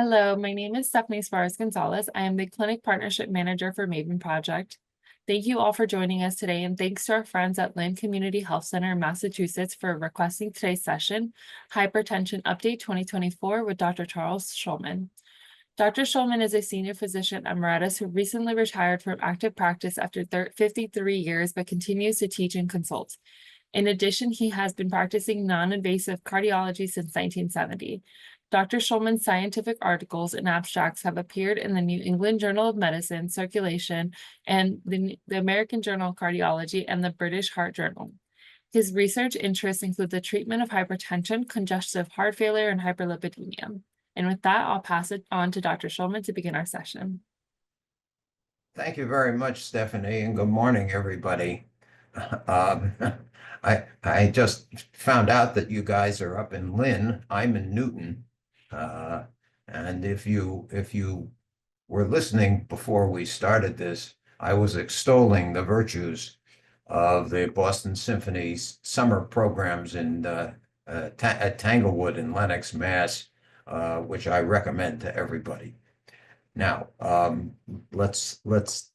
Hello, my name is Stephanie Suarez Gonzalez. I am the Clinic Partnership Manager for MAVEN Project. Thank you all for joining us today, and thanks to our friends at Lynn Community Health Center in Massachusetts for requesting today's session, Hypertension Update 2024 with Dr. Charles Schulman. Dr. Schulman is a senior physician emeritus who recently retired from active practice after 53 years, but continues to teach and consult. In addition, he has been practicing non-invasive cardiology since 1970. Dr. Schulman's scientific articles and abstracts have appeared in the New England Journal of Medicine Circulation and the American Journal of Cardiology and the British Heart Journal. His research interests include the treatment of hypertension, congestive heart failure, and hyperlipidemia. And with that, I'll pass it on to Dr. Schulman to begin our session. Thank you very much, Stephanie, and good morning, everybody. Um, I just found out that you guys are up in Lynn. I'm in Newton. And if you were listening before we started this, I was extolling the virtues of the Boston Symphony's summer programs at Tanglewood in Lenox, Mass, which I recommend to everybody. Now, let's let's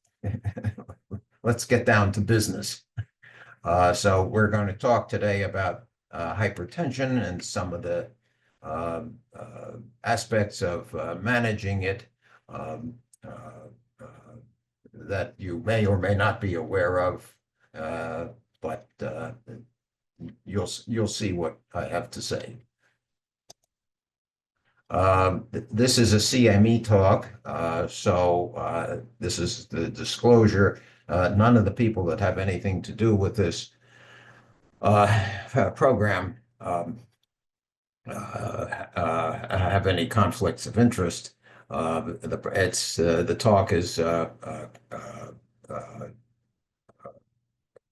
get down to business. So we're going to talk today about hypertension and some of the aspects of managing it that you may or may not be aware of, but you'll see what I have to say. This is a CME talk, so this is the disclosure. None of the people that have anything to do with this program have any conflicts of interest. The talk is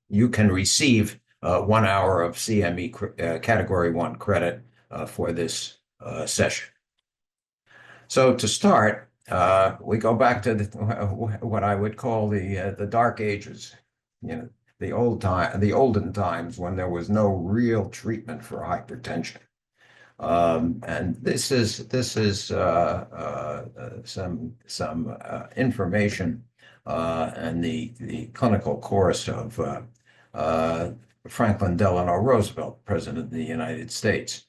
you can receive 1 hour of CME Category 1 credit for this session. So to start, we go back to what I would call the dark ages, the olden times when there was no real treatment for hypertension. And this is some information and the clinical course of Franklin Delano Roosevelt, President of the United States.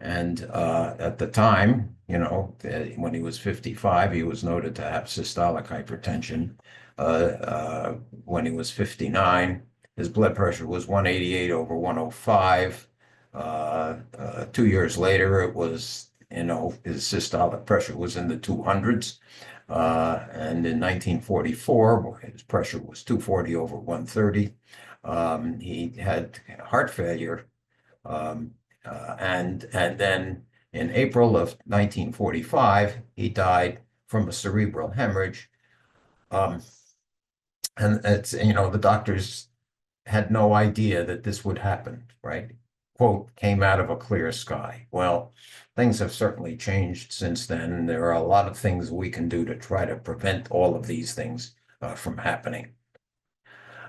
And at the time, when he was 55, he was noted to have systolic hypertension. When he was 59, his blood pressure was 188/105. 2 years later, it was, his systolic pressure was in the 200s. And in 1944, his pressure was 240/130. He had heart failure. And then in April of 1945, he died from a cerebral hemorrhage. And it's, the doctors had no idea that this would happen, right? Quote, came out of a clear sky. Well, things have certainly changed since then. There are a lot of things we can do to try to prevent all of these things from happening.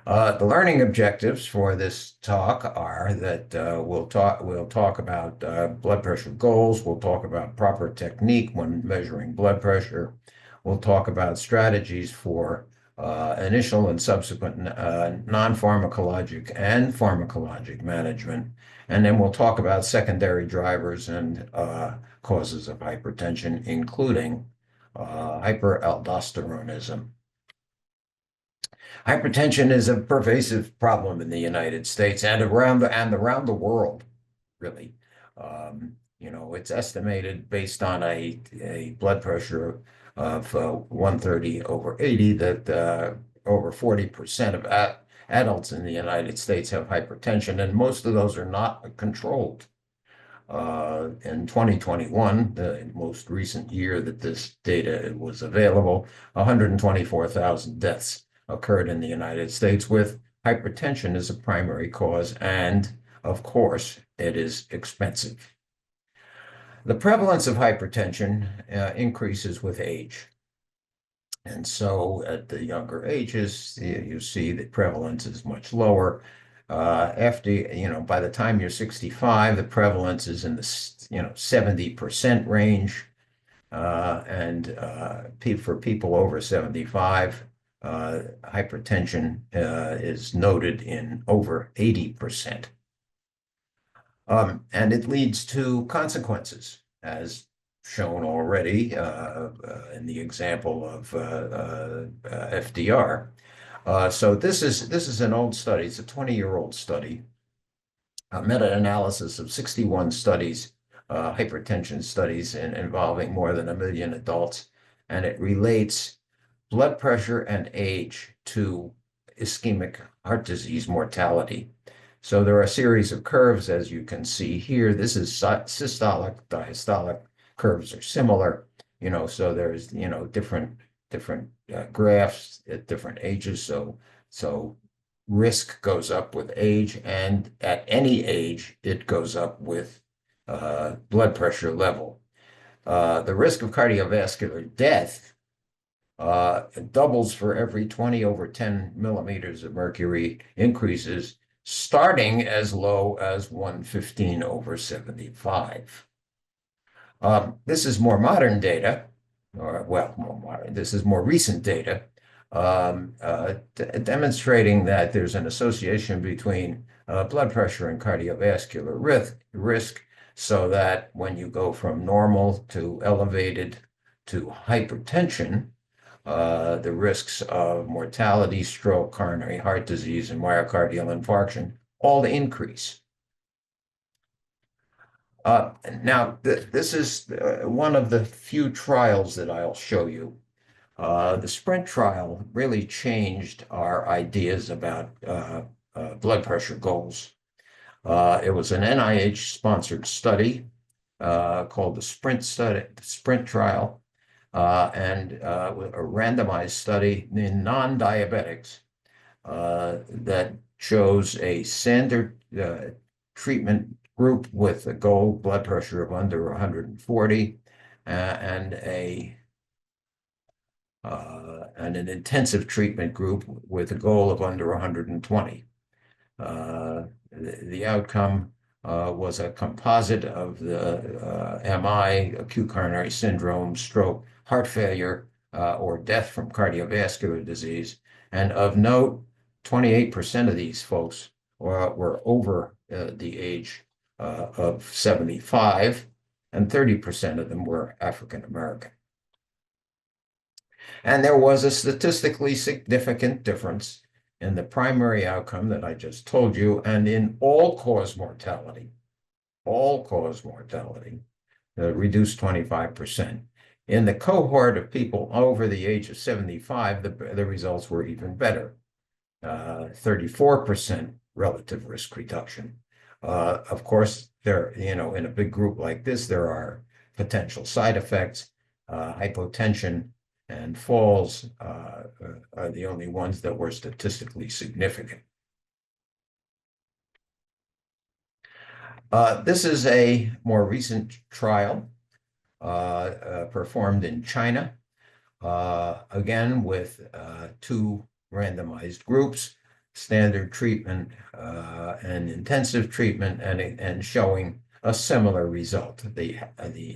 The learning objectives for this talk are that we'll talk about blood pressure goals. We'll talk about proper technique when measuring blood pressure. We'll talk about strategies for initial and subsequent non-pharmacologic and pharmacologic management. And then we'll talk about secondary drivers and causes of hypertension, including hyperaldosteronism. Hypertension is a pervasive problem in the United States and around the world, really. It's estimated based on a blood pressure of 130/80 that over 40% of adults in the United States have hypertension, and most of those are not controlled. In 2021, the most recent year that this data was available, 124,000 deaths occurred in the United States with hypertension as a primary cause, and of course, it is expensive. The prevalence of hypertension increases with age. And so at the younger ages, you see the prevalence is much lower. After, by the time you're 65, the prevalence is in the 70% range. And for people over 75, hypertension is noted in over 80%. And it leads to consequences, as shown already in the example of FDR. So this is an old study. It's a 20-year-old study, a meta-analysis of 61 studies, hypertension studies involving more than 1 million adults, and it relates blood pressure and age to ischemic heart disease mortality. So there are a series of curves, as you can see here. This is systolic, diastolic curves are similar, so there's, different graphs at different ages. So risk goes up with age, and at any age, it goes up with blood pressure level. The risk of cardiovascular death doubles for every 20 over 10 millimeters of mercury increases, starting as low as 115 over 75. This is more modern data, or well, more modern. This is more recent data, demonstrating that there's an association between blood pressure and cardiovascular risk, so that when you go from normal to elevated to hypertension, the risks of mortality, stroke, coronary heart disease, and myocardial infarction all increase. Now, this is one of the few trials that I'll show you. The SPRINT trial really changed our ideas about blood pressure goals. It was an NIH-sponsored study called the SPRINT trial, and a randomized study in non-diabetics that shows a standard treatment group with a goal blood pressure of under 140 and an intensive treatment group with a goal of under 120. The outcome was a composite of the MI, acute coronary syndrome, stroke, heart failure, or death from cardiovascular disease. And of note, 28% of these folks were over the age of 75, and 30% of them were African American. And there was a statistically significant difference in the primary outcome that I just told you, and in all-cause mortality, reduced 25%. In the cohort of people over the age of 75, the results were even better, 34% relative risk reduction. Of course, in a big group like this, there are potential side effects. Hypotension and falls are the only ones that were statistically significant. This is a more recent trial performed in China, again with two randomized groups, standard treatment and intensive treatment, and showing a similar result. The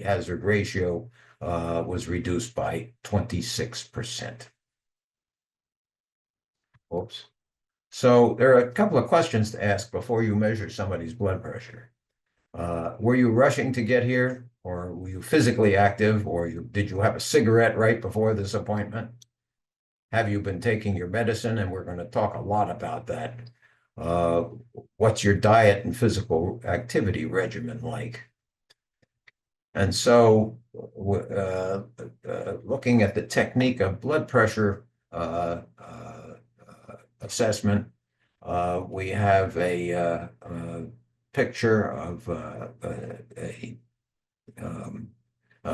hazard ratio was reduced by 26%. Oops. So there are a couple of questions to ask before you measure somebody's blood pressure. Were you rushing to get here, or were you physically active, or did you have a cigarette right before this appointment? Have you been taking your medicine? And we're going to talk a lot about that. What's your diet and physical activity regimen like? And so looking at the technique of blood pressure assessment, we have a picture of a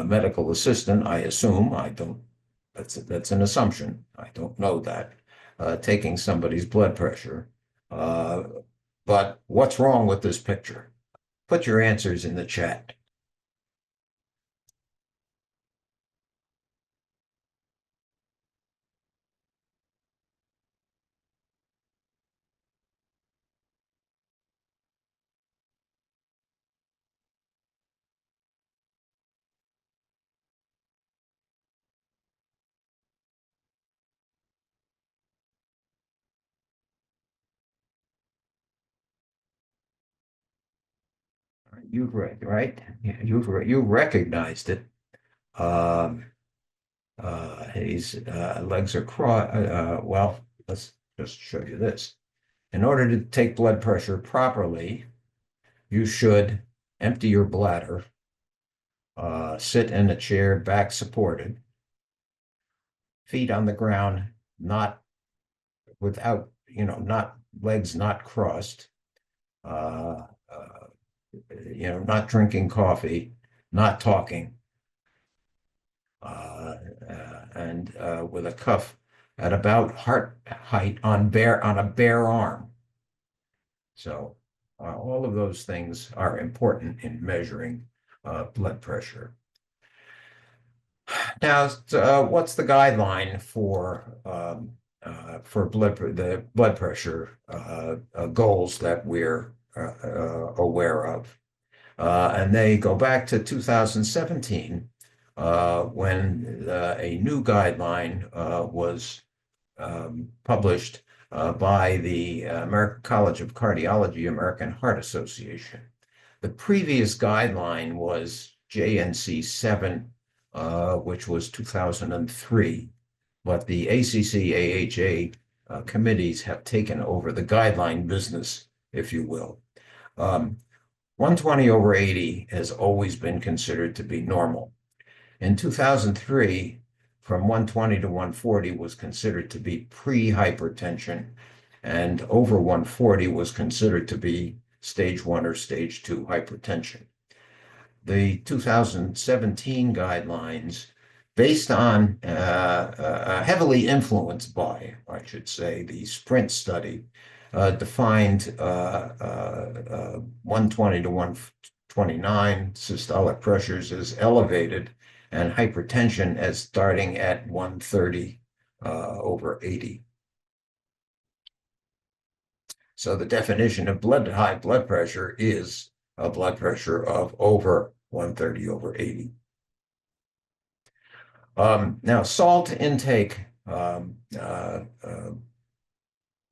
medical assistant, I assume. I don't, that's an assumption. I don't know that, taking somebody's blood pressure. But what's wrong with this picture? Put your answers in the chat. You've read, right? You recognized it. Um, his legs are crossed. Well, let's just show you this. In order to take blood pressure properly, you should empty your bladder, sit in a chair, back supported, feet on the ground, not without, not legs not crossed, uh, uh, not drinking coffee, not talking, and with a cuff at about heart height on a bare arm. So all of those things are important in measuring blood pressure. Now, what's the guideline for the blood pressure goals that we're aware of? And they go back to 2017 when a new guideline was published by the American College of Cardiology, American Heart Association. The previous guideline was JNC 7, which was 2003, but the ACC, AHA committees have taken over the guideline business, if you will. 120 over 80 has always been considered to be normal. In 2003, from 120 to 140 was considered to be pre-hypertension, and over 140 was considered to be stage 1 or stage 2 hypertension. The 2017 guidelines, based on heavily influenced by, I should say, the SPRINT study, defined 120 to 129 systolic pressures as elevated and hypertension as starting at 130 over 80. So the definition of high blood pressure is a blood pressure of over 130 over 80. Now, salt intake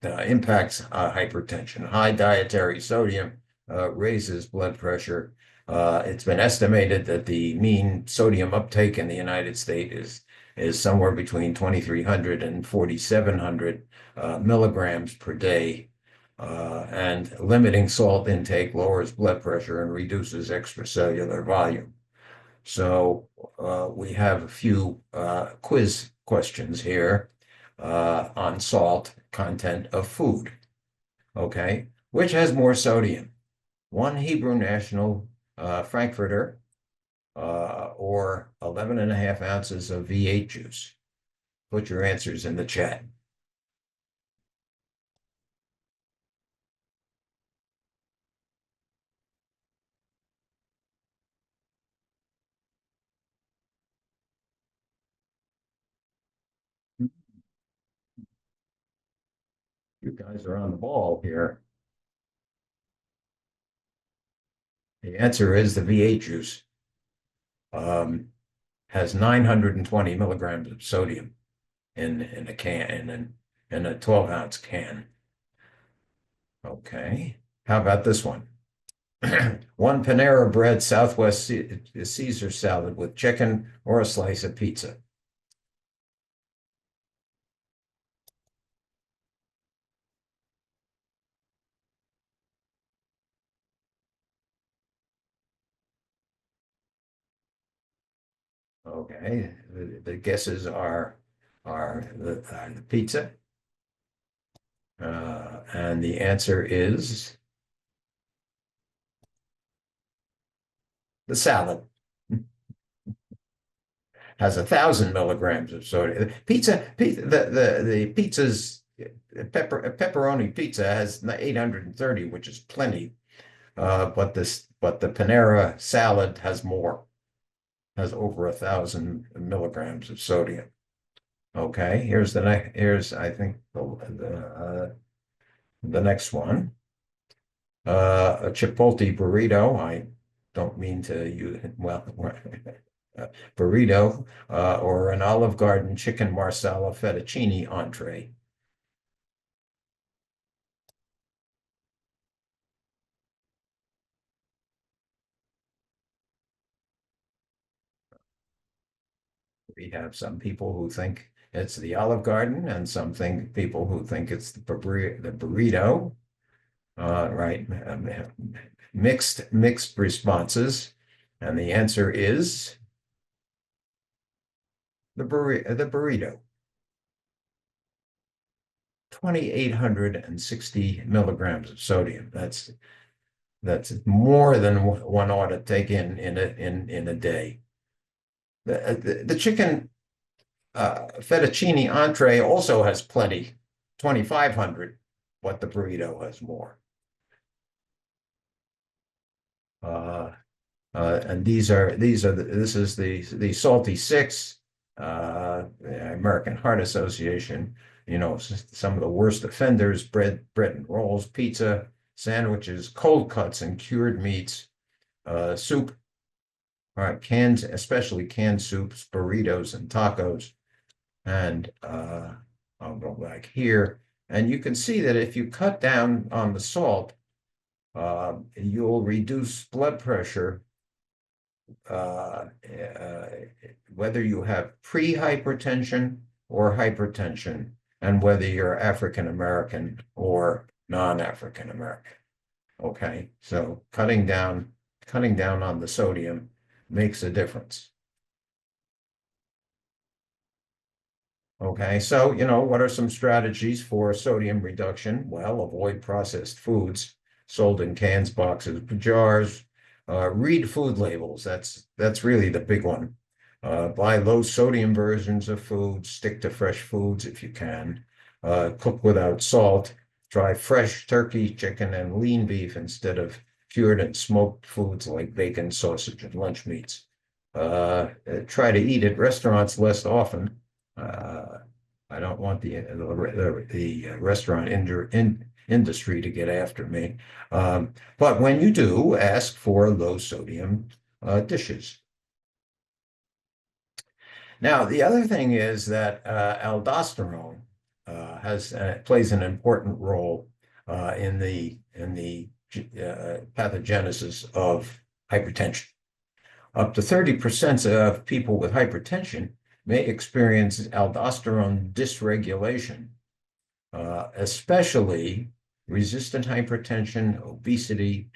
impacts hypertension. High dietary sodium raises blood pressure. It's been estimated that the mean sodium uptake in the United States is somewhere between 2,300 and 4,700 milligrams per day. And limiting salt intake lowers blood pressure and reduces extracellular volume. So we have a few quiz questions here on salt content of food. Okay, which has more sodium? One Hebrew National Frankfurter or 11.5 ounces of V8 juice? Put your answers in the chat. You guys are on the ball here. The answer is the V8 juice. Has 920 milligrams of sodium in a can, in a 12-ounce can. Okay. How about this one? One Panera Bread Southwest Caesar salad with chicken or a slice of pizza. Okay, the guesses are the pizza, and the answer is the salad. Has 1,000 milligrams of sodium. The pizza's pepperoni pizza has 830, which is plenty. But the Panera salad has more, has over 1,000 milligrams of sodium. Okay, here's I think the next one. A Chipotle burrito. I don't mean to use, well, burrito or an Olive Garden chicken marsala fettuccine entree. We have some people who think it's the Olive Garden, and people who think it's the burrito. Right, mixed responses, and the answer is the burrito. 2,860 milligrams of sodium. That's more than one ought to take in a day. The chicken fettuccine entree also has plenty, 2,500, but the burrito has more. And this is the Salty Six, the American Heart Association. You know, some of the worst offenders: bread and rolls, pizza, sandwiches, cold cuts and cured meats, soup. All right, cans, especially canned soups, burritos and tacos. And I'll go back here, and you can see that if you cut down on the salt, you'll reduce blood pressure, whether you have pre-hypertension or hypertension, and whether you're African American or non-African American. Okay, so cutting down on the sodium makes a difference. Okay, so what are some strategies for sodium reduction? Well, avoid processed foods sold in cans, boxes, jars. Read food labels. That's really the big one. Buy low sodium versions of food. Stick to fresh foods if you can. Cook without salt. Try fresh turkey, chicken, and lean beef instead of cured and smoked foods like bacon, sausage, and lunch meats. Try to eat at restaurants less often. I don't want the restaurant industry to get after me. But when you do, ask for low sodium dishes. Now, the other thing is that aldosterone plays an important role in the pathogenesis of hypertension. Up to 30% of people with hypertension may experience aldosterone dysregulation, especially resistant hypertension, obesity,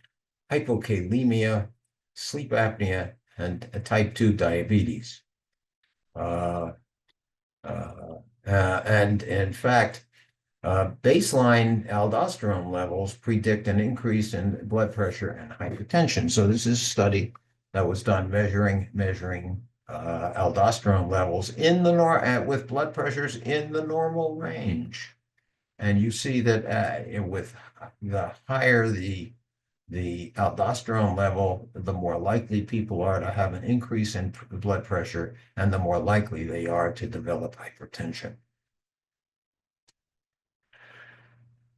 hypokalemia, sleep apnea, and type 2 diabetes. And in fact, baseline aldosterone levels predict an increase in blood pressure and hypertension. So this is a study that was done measuring aldosterone levels with blood pressures in the normal range. And you see that with the higher the aldosterone level, the more likely people are to have an increase in blood pressure, and the more likely they are to develop hypertension.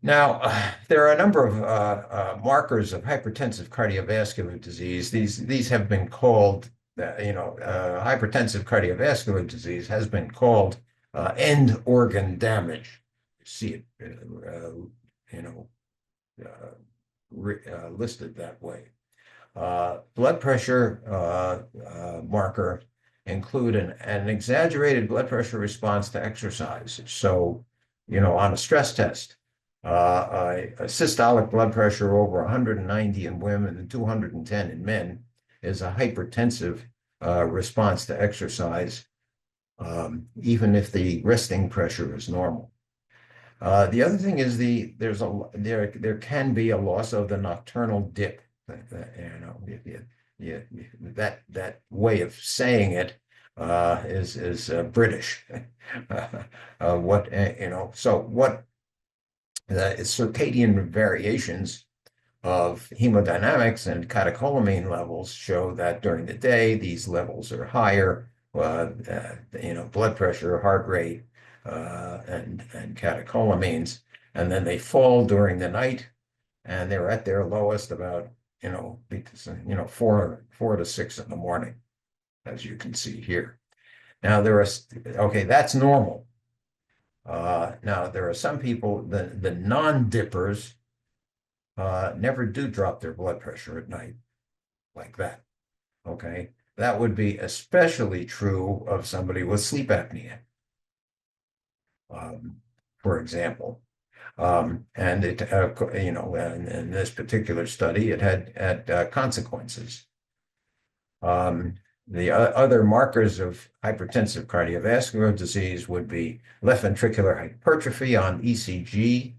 Now, there are a number of markers of hypertensive cardiovascular disease. These have been called, hypertensive cardiovascular disease has been called end organ damage. You see it, listed that way. Blood pressure marker include an exaggerated blood pressure response to exercise. So, on a stress test, a systolic blood pressure over 190 in women and 210 in men is a hypertensive response to exercise, even if the resting pressure is normal. The other thing is there can be a loss of the nocturnal dip. That way of saying it is British. The circadian variations of hemodynamics and catecholamine levels show that during the day these levels are higher. Blood pressure, heart rate, and catecholamines, and then they fall during the night, and they're at their lowest about 4 to 6 in the morning, as you can see here. Now that's normal. Now there are some people, the non-dippers, never do drop their blood pressure at night like that. Okay, That would be especially true of somebody with sleep apnea, um, for example. And it, in this particular study, it had consequences. The other markers of hypertensive cardiovascular disease would be left ventricular hypertrophy on ECG,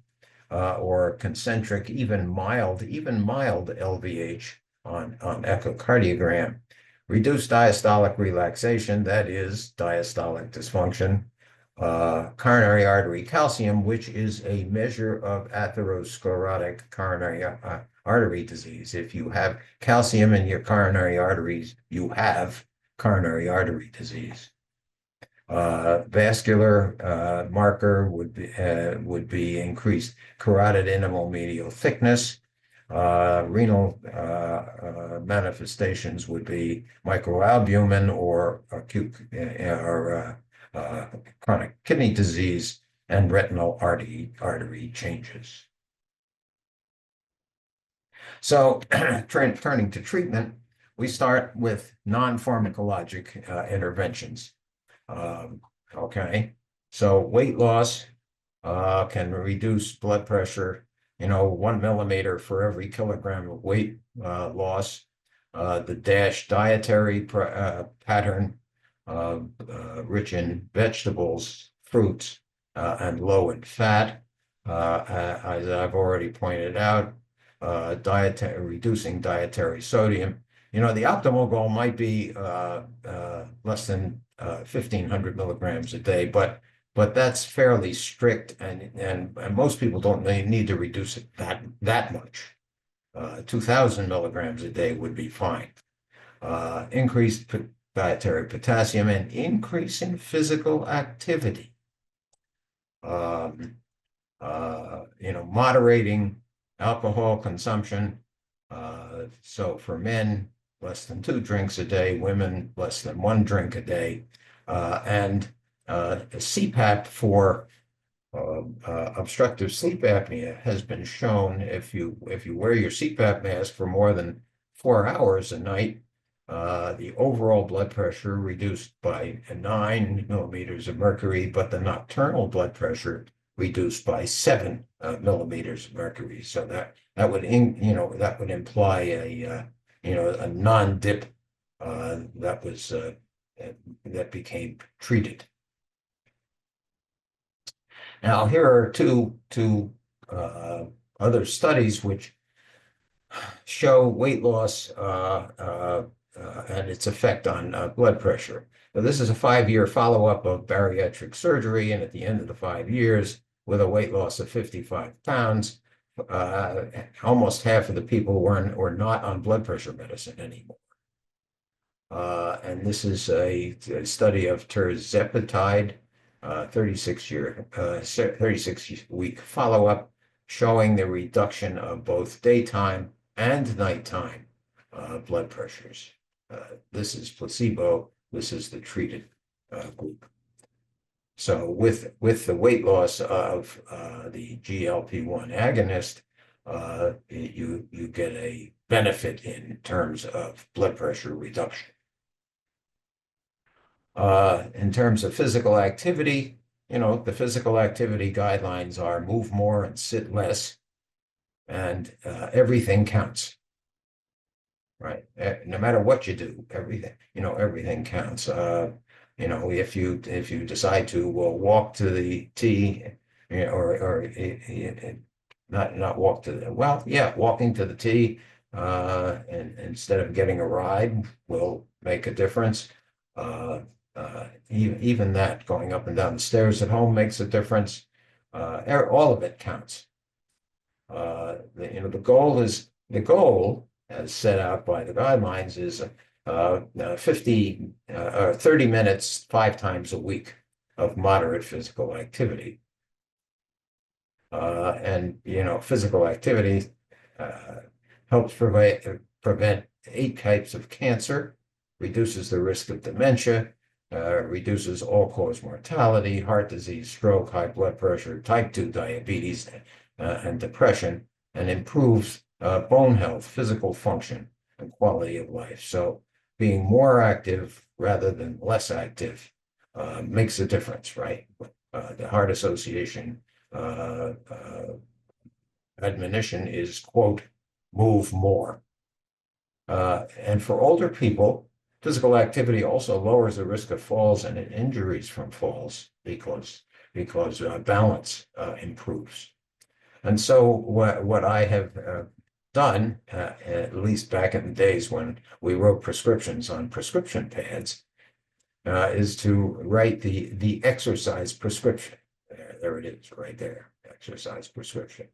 or concentric, even mild LVH on echocardiogram. Reduced diastolic relaxation, that is diastolic dysfunction. Coronary artery calcium, which is a measure of atherosclerotic coronary artery disease. If you have calcium in your coronary arteries, you have coronary artery disease. Vascular marker would be increased carotid intimal medial thickness. Renal manifestations would be microalbumin or acute or chronic kidney disease and retinal artery changes. So turning to treatment, we start with non-pharmacologic interventions. Okay, so weight loss can reduce blood pressure, 1 millimeter for every kilogram of weight loss. The DASH dietary pattern, rich in vegetables, fruits, and low in fat. As I've already pointed out, reducing dietary sodium. The optimal goal might be less than 1,500 milligrams a day, but that's fairly strict, and most people don't need to reduce it that much. 2,000 milligrams a day would be fine. Increased dietary potassium and increase in physical activity. Moderating alcohol consumption. So for men, less than 2 drinks a day, women, less than 1 drink a day, and CPAP for obstructive sleep apnea has been shown. If you wear your CPAP mask for more than 4 hours a night, the overall blood pressure reduced by 9 millimeters of mercury, but the nocturnal blood pressure reduced by 7 millimeters of mercury. So that would imply a non-dip that became treated. Now here are two other studies which show weight loss and its effect on blood pressure. So this is a 5-year follow-up of bariatric surgery, and at the end of the 5 years, with a weight loss of 55 pounds, almost half of the people were not on blood pressure medicine anymore. And this is a study of tirzepatide, 36-week follow-up, showing the reduction of both daytime and nighttime blood pressures. This is placebo. This is the treated group. So with the weight loss of the GLP-1 agonist, you get a benefit in terms of blood pressure reduction. In terms of physical activity, the physical activity guidelines are move more and sit less, and everything counts. Right. No matter what you do, everything counts. If you decide to walk to the tee, or not walk to the, walking to the tee, and instead of getting a ride will make a difference. Even that, going up and down the stairs at home makes a difference. All of it counts. The goal as set out by the guidelines is 50 or 30 minutes 5 times a week of moderate physical activity. And physical activity helps prevent 8 types of cancer, reduces the risk of dementia, reduces all-cause mortality, heart disease, stroke, high blood pressure, type 2 diabetes, and depression, and improves bone health, physical function, and quality of life. So being more active rather than less active makes a difference, right? The Heart Association admonition is, quote, move more. And for older people, physical activity also lowers the risk of falls and injuries from falls because balance improves. And so what I have done, at least back in the days when we wrote prescriptions on prescription pads, is to write the exercise prescription. There it is, right there, exercise prescription.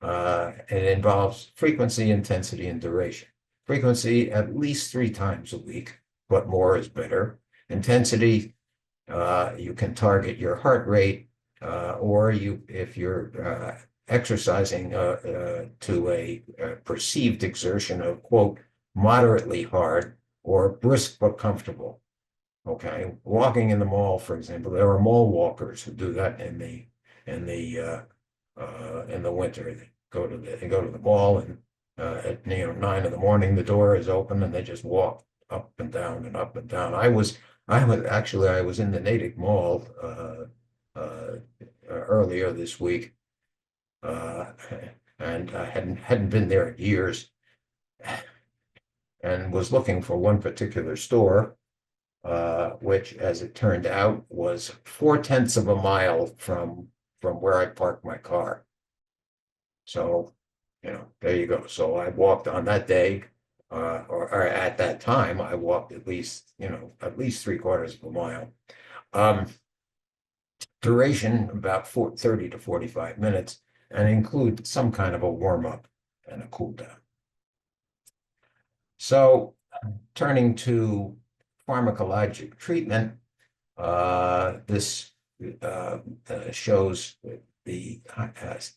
It involves frequency, intensity, and duration. Frequency at least 3 times a week, but more is better. Intensity, you can target your heart rate, or if you're exercising to a perceived exertion of, quote, moderately hard or brisk but comfortable. Okay, walking in the mall, for example, there are mall walkers who do that in the winter. They go to the mall, and at 9 in the morning, the door is open and they just walk up and down and up and down. I was in the Natick Mall earlier this week, and I hadn't been there in years, and was looking for one particular store, which, as it turned out, was 4/10 of a mile from where I parked my car. So, there you go. So I walked on that day, or at that time, I walked at least 3/4 of a mile. Duration about 30 to 45 minutes, and include some kind of a warm up and a cool down. So, turning to pharmacologic treatment, this shows the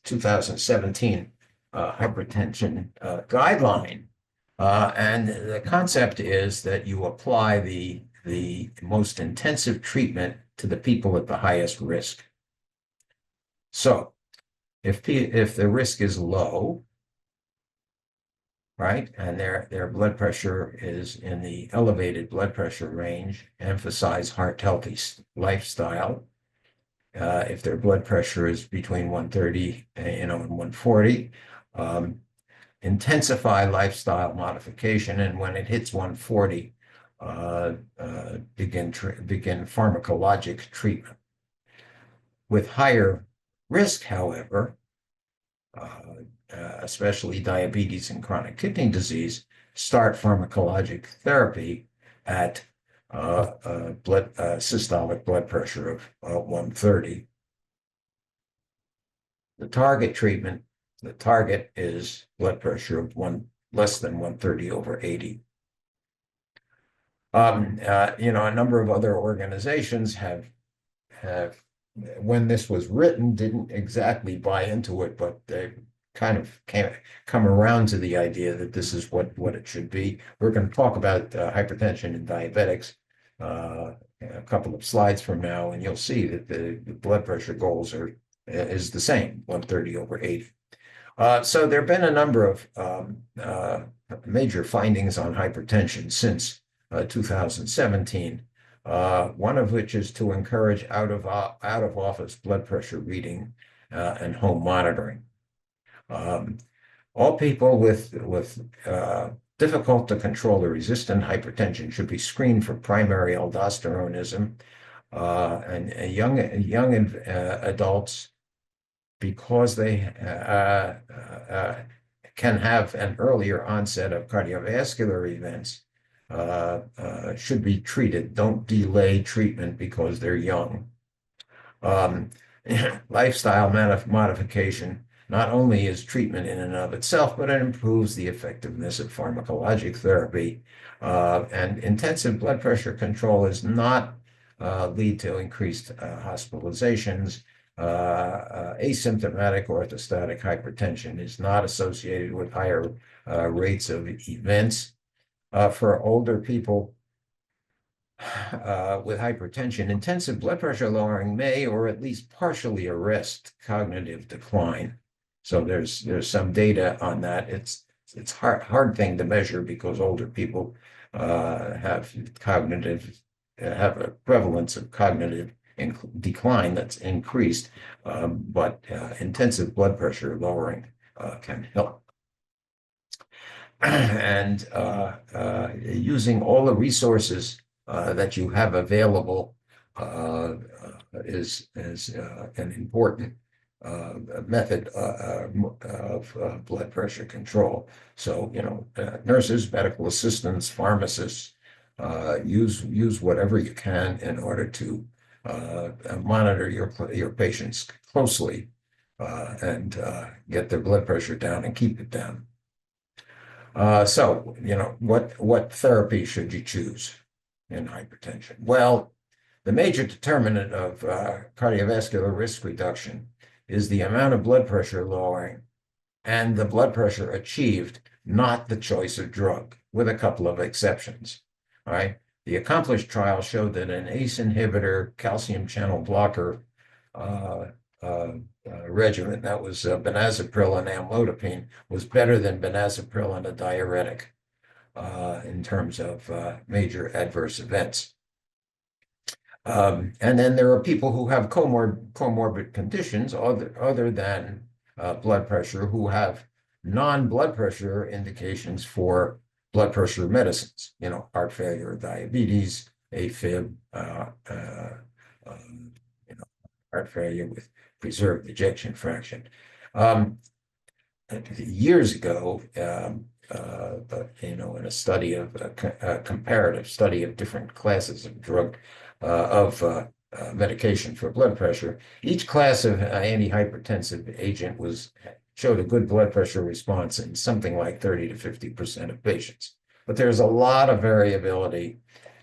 2017 hypertension guideline. And the concept is that you apply the most intensive treatment to the people at the highest risk. So if the risk is low, right, and their blood pressure is in the elevated blood pressure range, emphasize heart healthy lifestyle. If their blood pressure is between 130 and 140, intensify lifestyle modification, and when it hits 140, begin pharmacologic treatment. With higher risk, however, especially diabetes and chronic kidney disease, start pharmacologic therapy at systolic blood pressure of 130. The target is blood pressure of less than 130/80. A number of other organizations have, when this was written, didn't exactly buy into it, but they kind of come around to the idea that this is what it should be. We're going to talk about hypertension and diabetics a couple of slides from now, and you'll see that the blood pressure goals is the same, 130/80. So there have been a number of major findings on hypertension since 2017. One of which is to encourage out of office blood pressure reading and home monitoring. All people with difficult to control or resistant hypertension should be screened for primary aldosteronism, and young adults, because they can have an earlier onset of cardiovascular events, should be treated. Don't delay treatment because they're young. Lifestyle modification not only is treatment in and of itself, but it improves the effectiveness of pharmacologic therapy. And intensive blood pressure control is not lead to increased hospitalizations. Asymptomatic orthostatic hypertension is not associated with higher rates of events. For older people with hypertension, intensive blood pressure lowering may or at least partially arrest cognitive decline. So there's some data on that. It's hard thing to measure because older people have a prevalence of cognitive decline that's increased, but intensive blood pressure lowering can help. And using all the resources that you have available is an important method of blood pressure control. So, nurses, medical assistants, pharmacists, use whatever you can in order to monitor your patients closely and get their blood pressure down and keep it down. So, what therapy should you choose in hypertension? Well, the major determinant of cardiovascular risk reduction is the amount of blood pressure lowering and the blood pressure achieved, not the choice of drug, with a couple of exceptions. All right. The accomplished trial showed that an ACE inhibitor, calcium channel blocker regimen, that was benazepril and amlodipine, was better than benazepril and a diuretic in terms of major adverse events. And then there are people who have comorbid conditions other than blood pressure who have non-blood pressure indications for blood pressure medicines, heart failure, diabetes, AFib, heart failure with preserved ejection fraction. Years ago, in a study of a comparative study of different classes of drug medication for blood pressure, each class of antihypertensive agent showed a good blood pressure response in something like 30 to 50% of patients. But there's a lot of variability,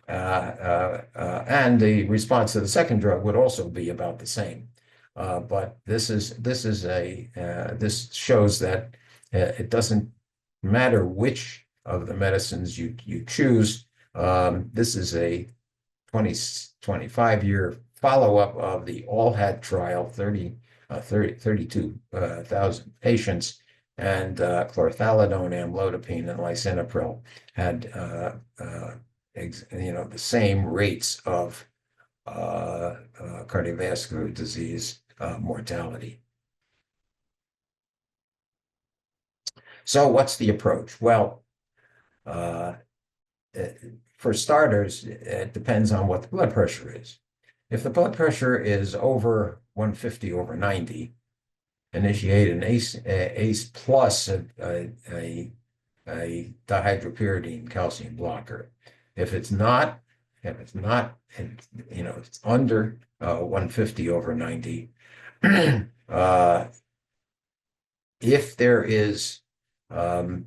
and the response to the second drug would also be about the same. But this shows that it doesn't matter which of the medicines you choose. This is a 25-year follow-up of the ALLHAT trial, 32,000 patients, and chlorthalidone, amlodipine, and lisinopril had the same rates of cardiovascular disease mortality. So what's the approach? Well, for starters, it depends on what the blood pressure is. If the blood pressure is over 150/90, initiate an ACE plus a dihydropyridine calcium blocker. If it's not, it's under 150/90, if there is a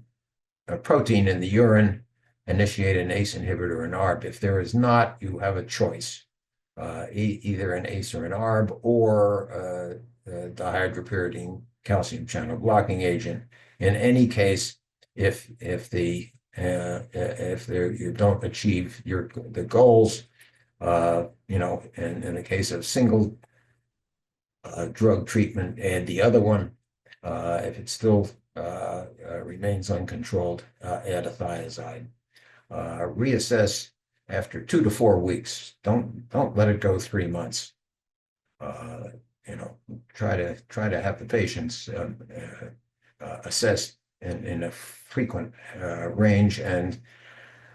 protein in the urine, initiate an ACE inhibitor or an ARB. If there is not, you have a choice, either an ACE or an ARB, or dihydropyridine calcium channel blocking agent. In any case, if you don't achieve the goals, in the case of single drug treatment, add the other one. If it still remains uncontrolled, add a thiazide. Reassess after 2 to 4 weeks. Don't let it go 3 months. Try to have the patients assessed in a frequent range, and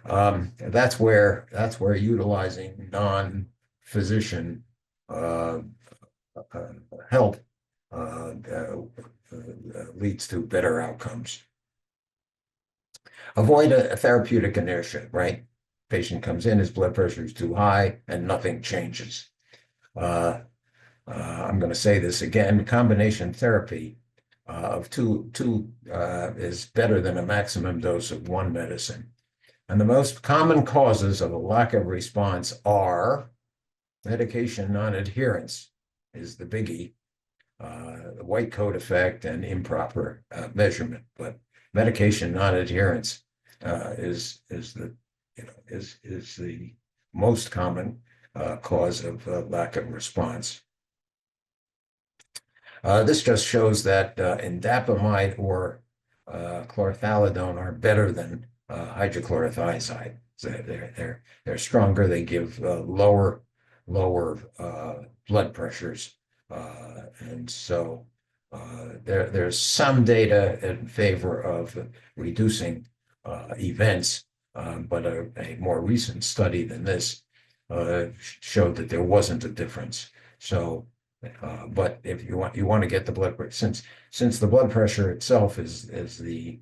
that's where utilizing non-physician help leads to better outcomes. Avoid a therapeutic inertia, right? Patient comes in, his blood pressure is too high, and nothing changes. I'm going to say this again, combination therapy of two is better than a maximum dose of one medicine. And the most common causes of a lack of response are medication non-adherence is the biggie, the white coat effect, and improper measurement. But medication non-adherence is the most common cause of lack of response. This just shows that indapamide or chlorthalidone are better than hydrochlorothiazide. They're stronger. They give lower blood pressures, and so there's some data in favor of reducing events, but a more recent study than this showed that there wasn't a difference. So, but if you want to get the blood pressure, since the blood pressure itself is the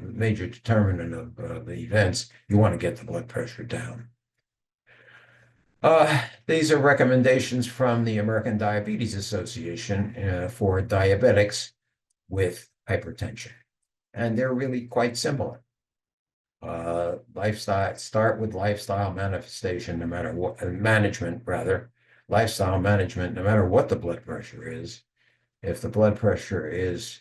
major determinant of the events, you want to get the blood pressure down. These are recommendations from the American Diabetes Association for diabetics with hypertension, and they're really quite similar. Start with lifestyle manifestation, no matter what, management rather, lifestyle management, no matter what the blood pressure is. If the blood pressure is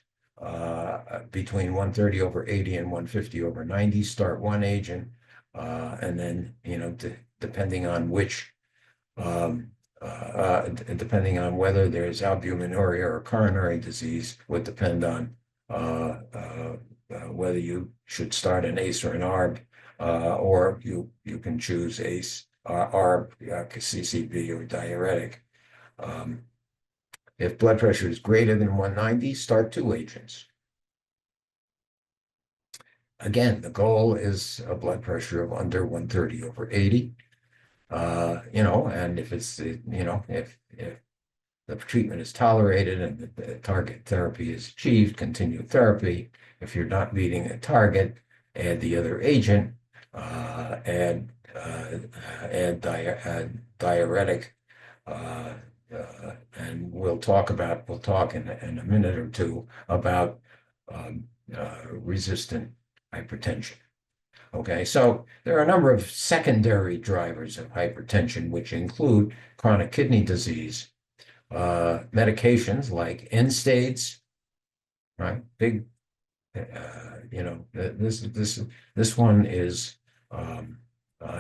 between 130/80 and 150/90, start one agent, and then, depending on which, depending on whether there's albuminuria or coronary disease, would depend on whether you should start an ACE or an ARB, or you can choose ACE, ARB, CCB, or diuretic. If blood pressure is greater than 190, start two agents. Again, the goal is a blood pressure of under 130/80. And if it's, if the treatment is tolerated and the target therapy is achieved, continue therapy. If you're not meeting a target, add the other agent, add diuretic, and we'll talk in a minute or two about resistant hypertension. Okay, so there are a number of secondary drivers of hypertension, which include chronic kidney disease, medications like NSAIDs, right? This one is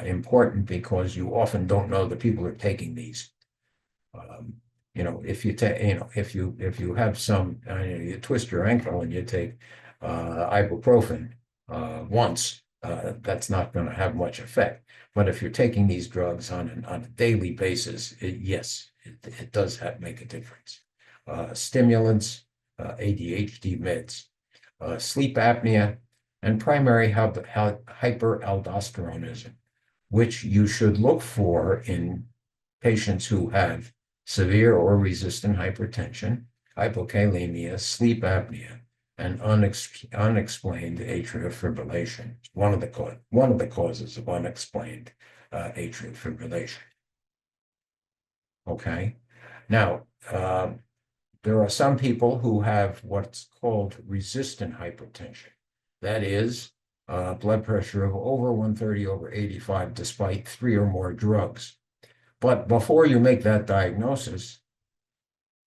important because you often don't know the people are taking these. If you have some, you twist your ankle and you take ibuprofen once, that's not going to have much effect. But if you're taking these drugs on a daily basis, yes, it does make a difference. Stimulants, ADHD meds, sleep apnea, and primary hyperaldosteronism, which you should look for in patients who have severe or resistant hypertension, hypokalemia, sleep apnea, and unexplained atrial fibrillation. One of the causes of unexplained atrial fibrillation. Okay, now there are some people who have what's called resistant hypertension. That is blood pressure of over 130/85 despite 3 or more drugs. But before you make that diagnosis,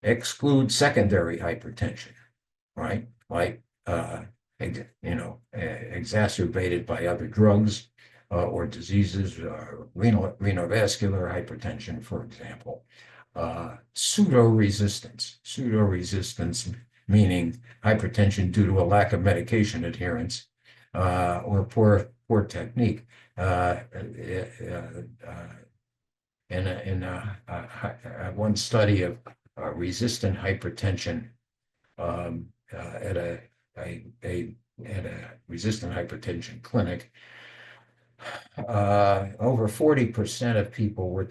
exclude secondary hypertension, right? Like, exacerbated by other drugs or diseases, renovascular hypertension, for example. Pseudo-resistance meaning hypertension due to a lack of medication adherence or poor technique. In one study of resistant hypertension at a resistant hypertension clinic, over 40% of people were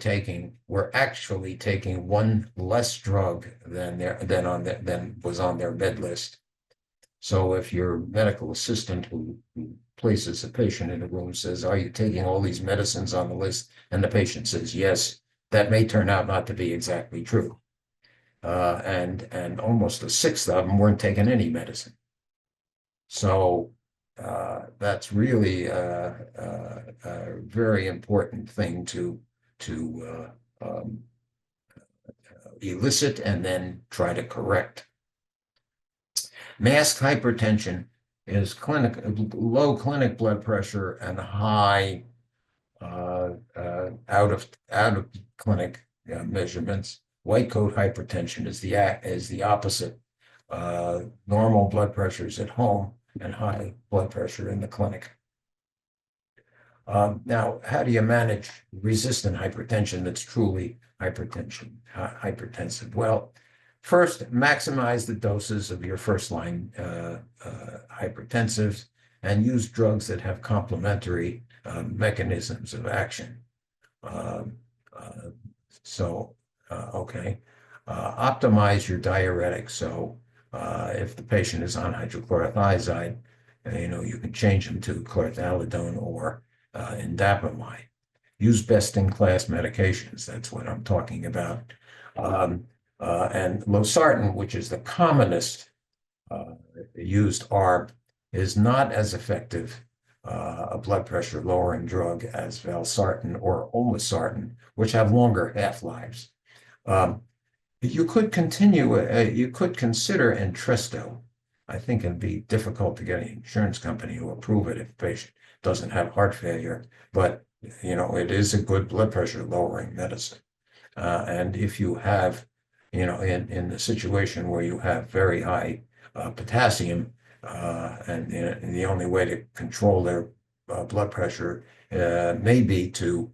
actually taking one less drug than was on their med list. So if your medical assistant who places a patient in a room says, "Are you taking all these medicines on the list?" and the patient says yes, that may turn out not to be exactly true. And almost a sixth of them weren't taking any medicine. So that's really a very important thing to elicit and then try to correct. Masked hypertension is low clinic blood pressure and high out of clinic measurements. White coat hypertension is the opposite. Normal blood pressures at home and high blood pressure in the clinic. Now, how do you manage resistant hypertension that's truly hypertensive? Well, first, maximize the doses of your first-line hypertensives and use drugs that have complementary mechanisms of action. Um, uh, okay. Optimize your diuretics. So if the patient is on hydrochlorothiazide, you can change them to chlorthalidone or indapamide. Use best-in-class medications. That's what I'm talking about. And losartan, which is the commonest used ARB, is not as effective a blood pressure lowering drug as valsartan or olmesartan, which have longer half-lives. You could consider Entresto. I think it'd be difficult to get an insurance company to approve it if the patient doesn't have heart failure, but it is a good blood pressure lowering medicine. And if you have, in the situation where you have very high potassium, and the only way to control their blood pressure may be to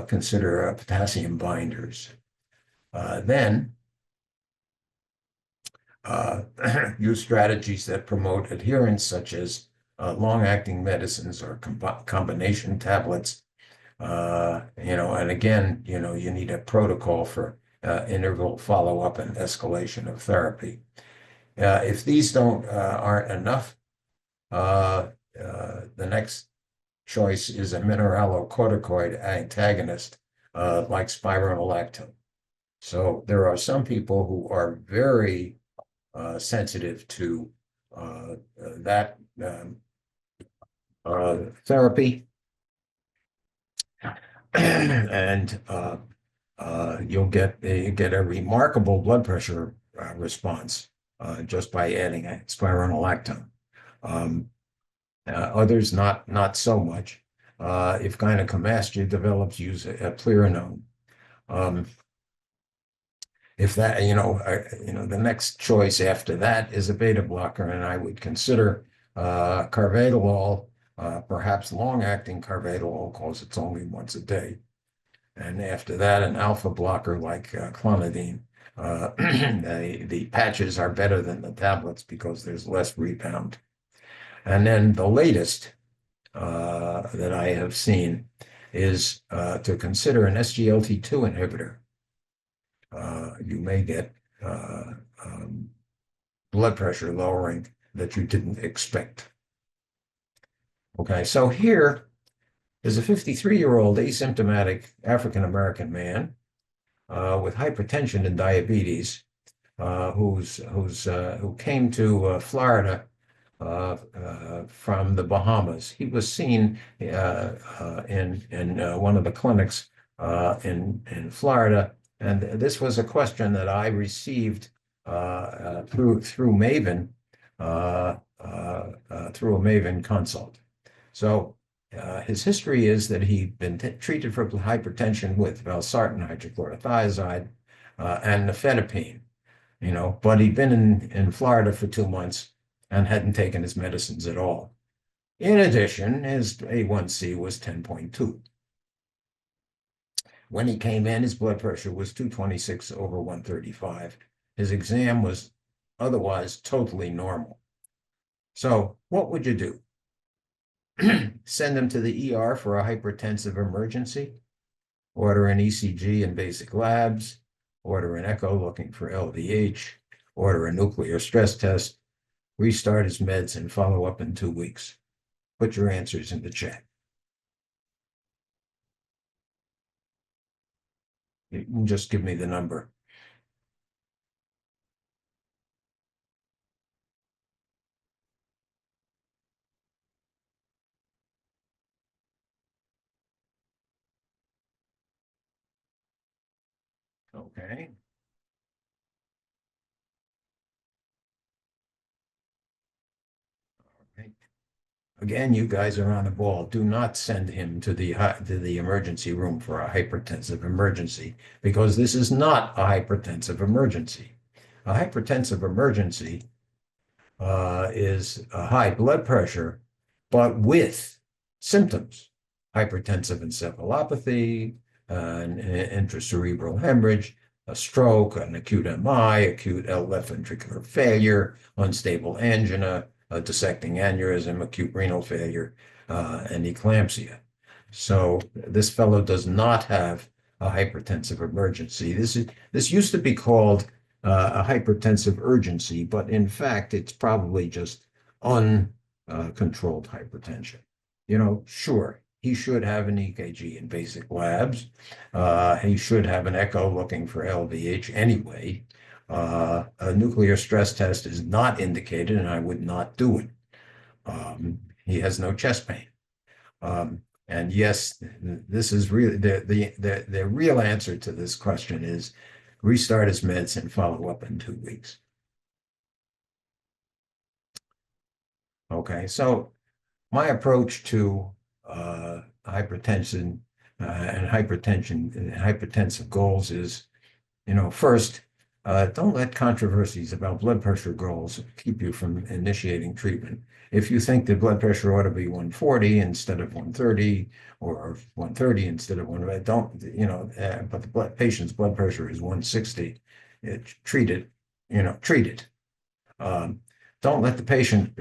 consider potassium binders. Then use strategies that promote adherence, such as long-acting medicines or combination tablets. And again, you need a protocol for interval follow-up and escalation of therapy. If these aren't enough, the next choice is a mineralocorticoid antagonist like spironolactone. So there are some people who are very sensitive to that therapy, and you'll get a remarkable blood pressure response just by adding a spironolactone. Others not so much. If gynecomastia develops, use a plironone. If that, the next choice after that is a beta blocker, and I would consider carvedilol, perhaps long-acting carvedilol, because it's only once a day. And after that, an alpha blocker like clonidine. The patches are better than the tablets because there's less rebound. And then the latest that I have seen is to consider an SGLT2 inhibitor. You may get blood pressure lowering that you didn't expect. Okay, so here is a 53-year-old asymptomatic African-American man with hypertension and diabetes who came to Florida from the Bahamas. He was seen in one of the clinics in Florida, and this was a question that I received through MAVEN, through a MAVEN consult. So his history is that he'd been treated for hypertension with valsartan, hydrochlorothiazide, and nifedipine, but he'd been in Florida for 2 months and hadn't taken his medicines at all. In addition, his A1C was 10.2. When he came in, his blood pressure was 226/135. His exam was otherwise totally normal. So what would you do? Send him to the ER for a hypertensive emergency, order an ECG and basic labs, order an echo looking for LVH, order a nuclear stress test, restart his meds, and follow up in 2 weeks. Put your answers in the chat. You can just give me the number. Okay. Okay. Again, you guys are on the ball. Do not send him to the emergency room for a hypertensive emergency, because this is not a hypertensive emergency. A hypertensive emergency is a high blood pressure, but with symptoms. hypertensive encephalopathy, an intracerebral hemorrhage, a stroke, an acute MI, acute left ventricular failure, unstable angina, a dissecting aneurysm, acute renal failure, and eclampsia. So this fellow does not have a hypertensive emergency. This used to be called a hypertensive urgency, but in fact, it's probably just uncontrolled hypertension. Sure, he should have an EKG in basic labs. He should have an echo looking for LVH anyway. A nuclear stress test is not indicated, and I would not do it. He has no chest pain. And yes, this is really the real answer to this question is restart his meds and follow up in 2 weeks. Okay, so my approach to hypertension and hypertensive goals is, first, don't let controversies about blood pressure goals keep you from initiating treatment. If you think the blood pressure ought to be 140 instead of 130 or 130 instead of 1, but the patient's blood pressure is 160, treat it. Don't let the patient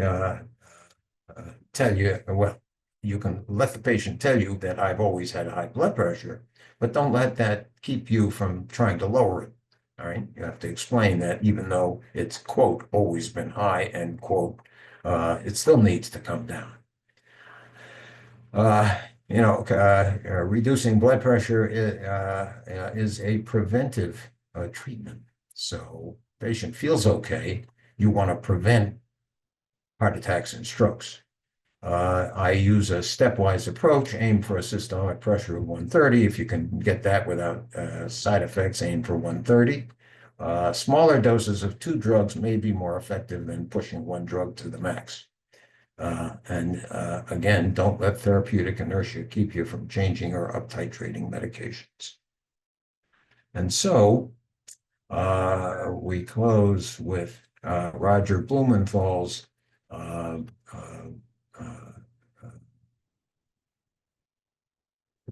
tell you, well, you can let the patient tell you that I've always had high blood pressure, but don't let that keep you from trying to lower it. All right. You have to explain that even though it's, quote, always been high, end quote, it still needs to come down. Reducing blood pressure is a preventive treatment. So patient feels okay. You want to prevent heart attacks and strokes. I use a stepwise approach, aim for a systolic pressure of 130. If you can get that without side effects, aim for 130. Smaller doses of 2 drugs may be more effective than pushing 1 drug to the max. Again, don't let therapeutic inertia keep you from changing or up-titrating medications. And so we close with Roger Blumenthal's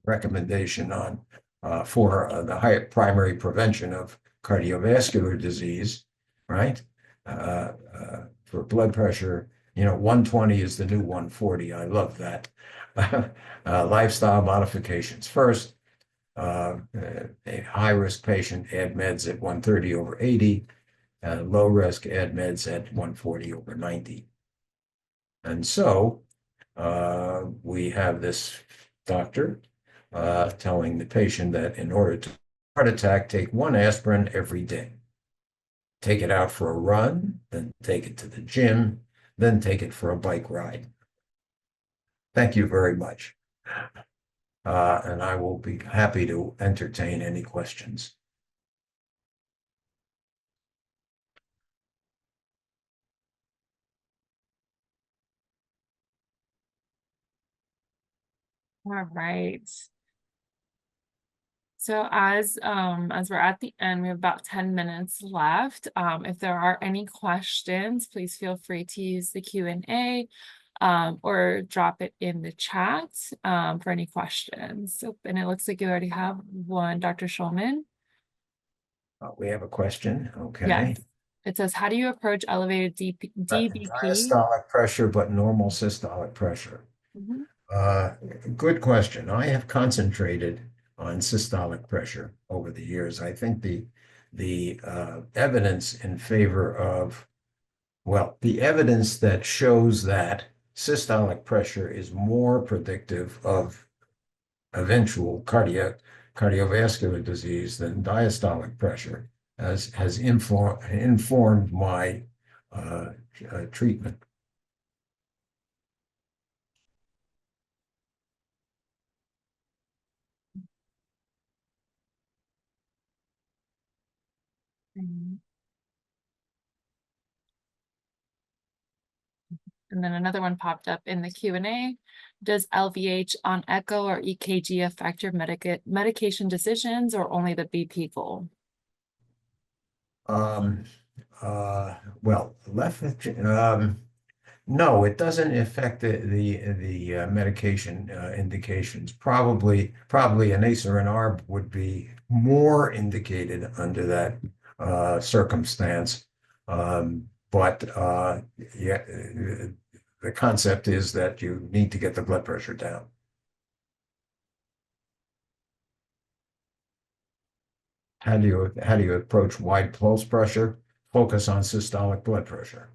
recommendation on for the high primary prevention of cardiovascular disease, right? For blood pressure, 120 is the new 140. I love that. Lifestyle modifications. First, a high-risk patient, add meds at 130 over 80. Low risk, add meds at 140 over 90. And so we have this doctor telling the patient that in order to heart attack, take 1 aspirin every day. Take it out for a run, then take it to the gym, then take it for a bike ride. Thank you very much. And I will be happy to entertain any questions. All right. So as we're at the end, we have about 10 minutes left. If there are any questions, please feel free to use the Q&A or drop it in the chat for any questions. So, and it looks like you already have one, Dr. Schulman. We have a question. Okay. Yes. It says, how do you approach elevated DBP? Diastolic pressure, but normal systolic pressure. Good question. I have concentrated on systolic pressure over the years. I think the evidence in favor of, the evidence that shows that systolic pressure is more predictive of eventual cardiovascular disease than diastolic pressure has informed my treatment. And then another one popped up in the Q&A. Does LVH on echo or EKG affect your medication decisions or only the BP goal? Left No, it doesn't affect the medication indications. Probably an ACE or an ARB would be more indicated under that circumstance. But yeah, the concept is that you need to get the blood pressure down. How do you approach wide pulse pressure? Focus on systolic blood pressure.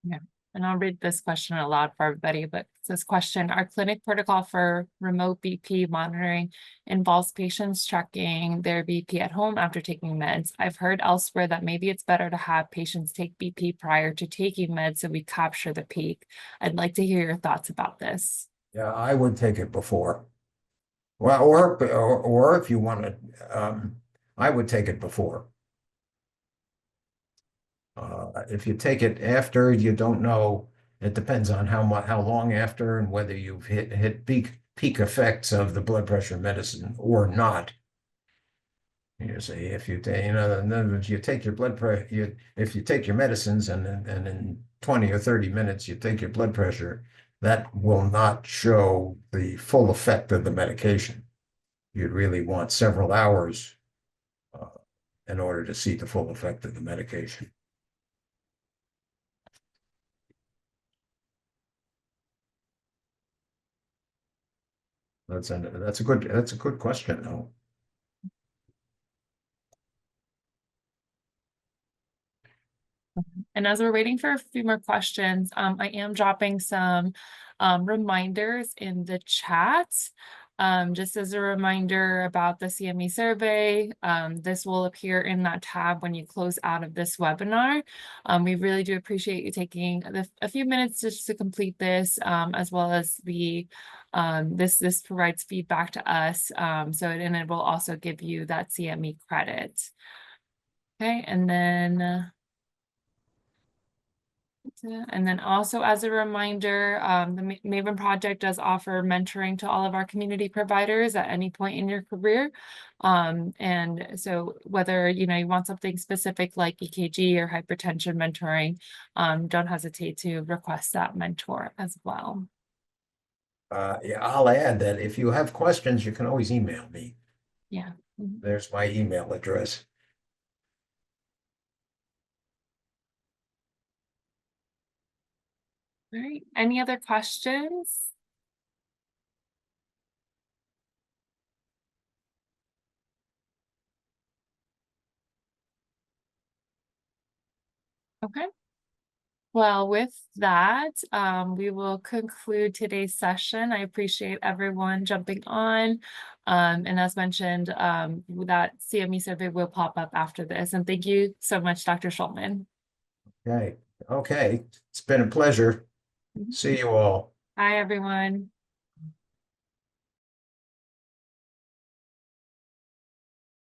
Yeah. And I'll read this question aloud for everybody, but it says question, our clinic protocol for remote BP monitoring involves patients tracking their BP at home after taking meds. I've heard elsewhere that maybe it's better to have patients take BP prior to taking meds so we capture the peak. I'd like to hear your thoughts about this. Yeah, I would take it before. Well, or if you want to, I would take it before. If you take it after, you don't know. It depends on how long after, and whether you've hit peak effects of the blood pressure medicine or not. You see, if you take, in other words, you take your blood pressure, if you take your medicines and in 20 or 30 minutes you take your blood pressure, that will not show the full effect of the medication. You'd really want several hours uh, in order to see the full effect of the medication. That's a good question, though. And as we're waiting for a few more questions, I am dropping some reminders in the chat. Just as a reminder about the CME survey, this will appear in that tab when you close out of this webinar. We really do appreciate you taking a few minutes just to complete this, as well as the this provides feedback to us. And it will also give you that CME credit. Okay, and then. And then also as a reminder, the MAVEN Project does offer mentoring to all of our community providers at any point in your career. And so whether you want something specific like EKG or hypertension mentoring, don't hesitate to request that mentor as well. Yeah, I'll add that if you have questions, you can always email me. Yeah. There's my email address. All right. Any other questions? Okay. Well, with that, we will conclude today's session. I appreciate everyone jumping on. And as mentioned, that CME survey will pop up after this. And thank you so much, Dr. Schulman. Okay. It's been a pleasure. See you all. Bye, everyone.